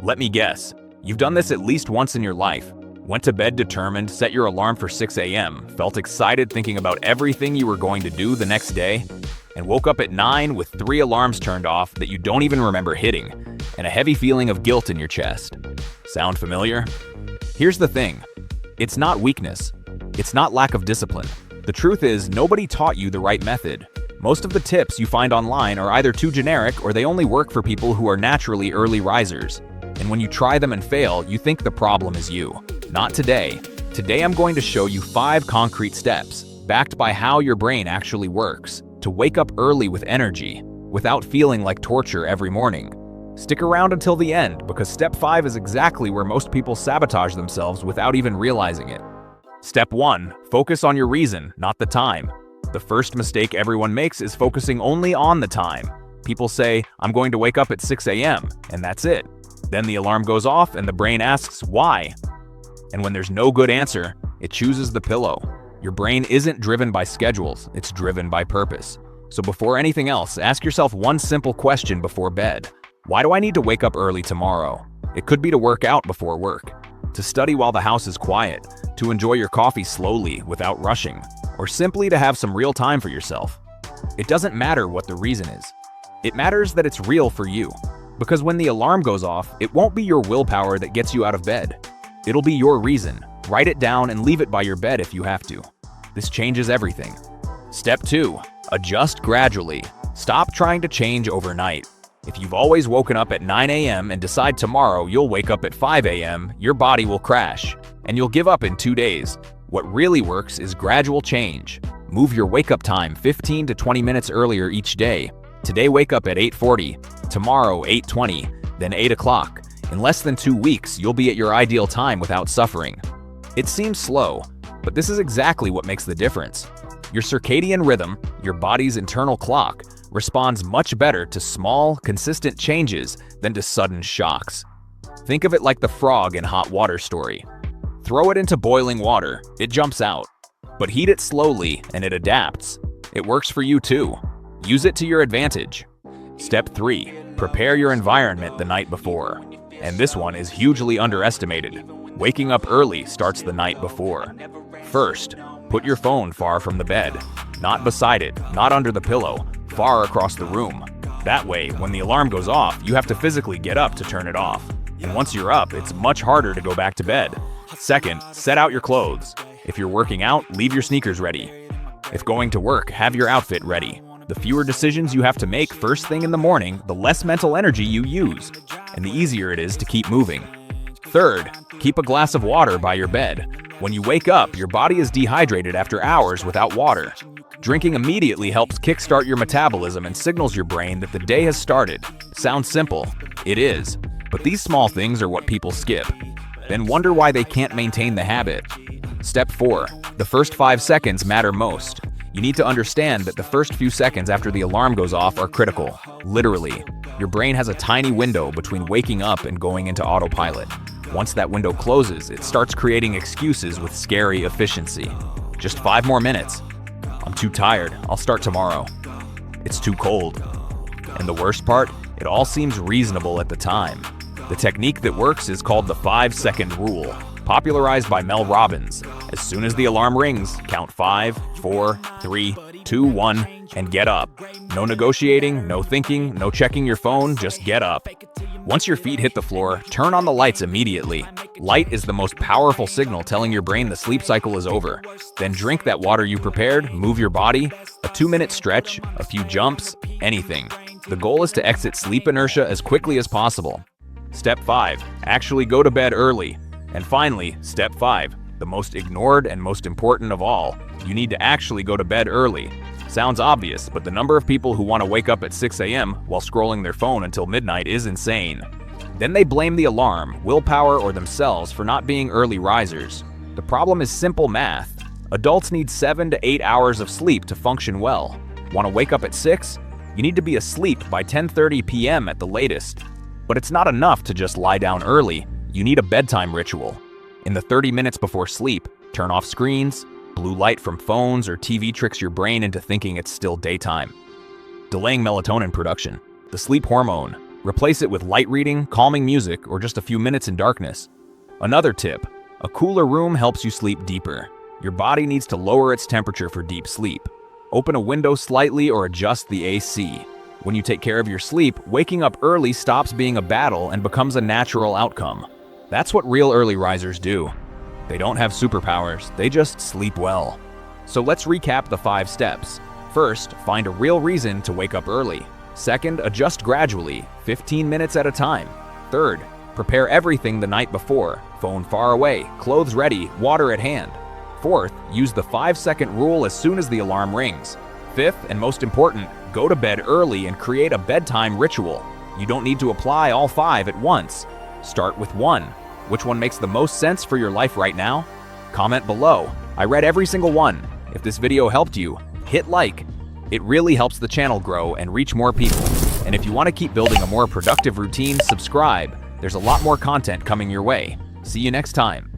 Let me guess. You've done this at least once in your life. Went to bed determined, set your alarm for 6 a.m., felt excited thinking about everything you were going to do the next day, and woke up at 9 with 3 alarms turned off that you don't even remember hitting, and a heavy feeling of guilt in your chest. Sound familiar? Here's the thing. It's not weakness. It's not lack of discipline. The truth is, nobody taught you the right method. Most of the tips you find online are either too generic or they only work for people who are naturally early risers. And when you try them and fail, you think the problem is you. Not today. Today I'm going to show you 5 concrete steps, backed by how your brain actually works, to wake up early with energy, without feeling like torture every morning. Stick around until the end, because step 5 is exactly where most people sabotage themselves without even realizing it. Step 1. Focus on your reason, not the time. The first mistake everyone makes is focusing only on the time. People say, I'm going to wake up at 6 a.m., and that's it. Then the alarm goes off and the brain asks, why? And when there's no good answer, it chooses the pillow. Your brain isn't driven by schedules, it's driven by purpose. So before anything else, ask yourself one simple question before bed. Why do I need to wake up early tomorrow? It could be to work out before work, to study while the house is quiet, to enjoy your coffee slowly without rushing, or simply to have some real time for yourself. It doesn't matter what the reason is. It matters that it's real for you. Because when the alarm goes off, it won't be your willpower that gets you out of bed. It'll be your reason. Write it down and leave it by your bed if you have to. This changes everything. Step 2. Adjust gradually. Stop trying to change overnight. If you've always woken up at 9 a.m. and decide tomorrow you'll wake up at 5 a.m., your body will crash, and you'll give up in 2 days. What really works is gradual change. Move your wake-up time 15 to 20 minutes earlier each day. Today wake up at 8:40, tomorrow 8:20, then 8 o'clock. In less than 2 weeks, you'll be at your ideal time without suffering. It seems slow, but this is exactly what makes the difference. Your circadian rhythm, your body's internal clock, responds much better to small, consistent changes than to sudden shocks. Think of it like the frog in hot water story. Throw it into boiling water, it jumps out. But heat it slowly and it adapts. It works for you too. Use it to your advantage. Step 3. Prepare your environment the night before. And this one is hugely underestimated. Waking up early starts the night before. First, put your phone far from the bed. Not beside it, not under the pillow, far across the room. That way, when the alarm goes off, you have to physically get up to turn it off. And once you're up, it's much harder to go back to bed. Second, set out your clothes. If you're working out, leave your sneakers ready. If going to work, have your outfit ready. The fewer decisions you have to make first thing in the morning, the less mental energy you use, and the easier it is to keep moving. Third, keep a glass of water by your bed. When you wake up, your body is dehydrated after hours without water. Drinking immediately helps kickstart your metabolism and signals your brain that the day has started. Sounds simple. It is. But these small things are what people skip. Then wonder why they can't maintain the habit. Step 4. The first 5 seconds matter most. You need to understand that the first few seconds after the alarm goes off are critical. Literally. Your brain has a tiny window between waking up and going into autopilot. Once that window closes, it starts creating excuses with scary efficiency. Just 5 more minutes. I'm too tired. I'll start tomorrow. It's too cold. And the worst part? It all seems reasonable at the time. The technique that works is called the 5-second rule, popularized by Mel Robbins. As soon as the alarm rings, count 5, 4, 3, 2, 1, and get up. No negotiating, no thinking, no checking your phone, just get up. Once your feet hit the floor, turn on the lights immediately. Light is the most powerful signal telling your brain the sleep cycle is over. Then drink that water you prepared, move your body, a 2-minute stretch, a few jumps, anything. The goal is to exit sleep inertia as quickly as possible. Step 5. Actually go to bed early. And finally, step 5. The most ignored and most important of all. You need to actually go to bed early. Sounds obvious, but the number of people who want to wake up at 6 a.m. while scrolling their phone until midnight is insane. Then they blame the alarm, willpower, or themselves for not being early risers. The problem is simple math. Adults need 7 to 8 hours of sleep to function well. Want to wake up at 6? You need to be asleep by 10:30 p.m. at the latest. But it's not enough to just lie down early. You need a bedtime ritual. In the 30 minutes before sleep, turn off screens. Blue light from phones or TV tricks your brain into thinking it's still daytime. Delaying melatonin production, the sleep hormone, Replace it with light reading, calming music, or just a few minutes in darkness. Another tip: a cooler room helps you sleep deeper. Your body needs to lower its temperature for deep sleep. Open a window slightly or adjust the AC. When you take care of your sleep, waking up early stops being a battle and becomes a natural outcome. That's what real early risers do. They don't have superpowers, they just sleep well. So let's recap the 5 steps. First, find a real reason to wake up early. Second, adjust gradually, 15 minutes at a time. Third, prepare everything the night before, phone far away, clothes ready, water at hand. Fourth, use the 5-second rule as soon as the alarm rings. Fifth, and most important, go to bed early and create a bedtime ritual. You don't need to apply all 5 at once. Start with 1. Which one makes the most sense for your life right now? Comment below. I read every single one. If this video helped you, hit like. It really helps the channel grow and reach more people. And if you want to keep building a more productive routine, subscribe. There's a lot more content coming your way. See you next time.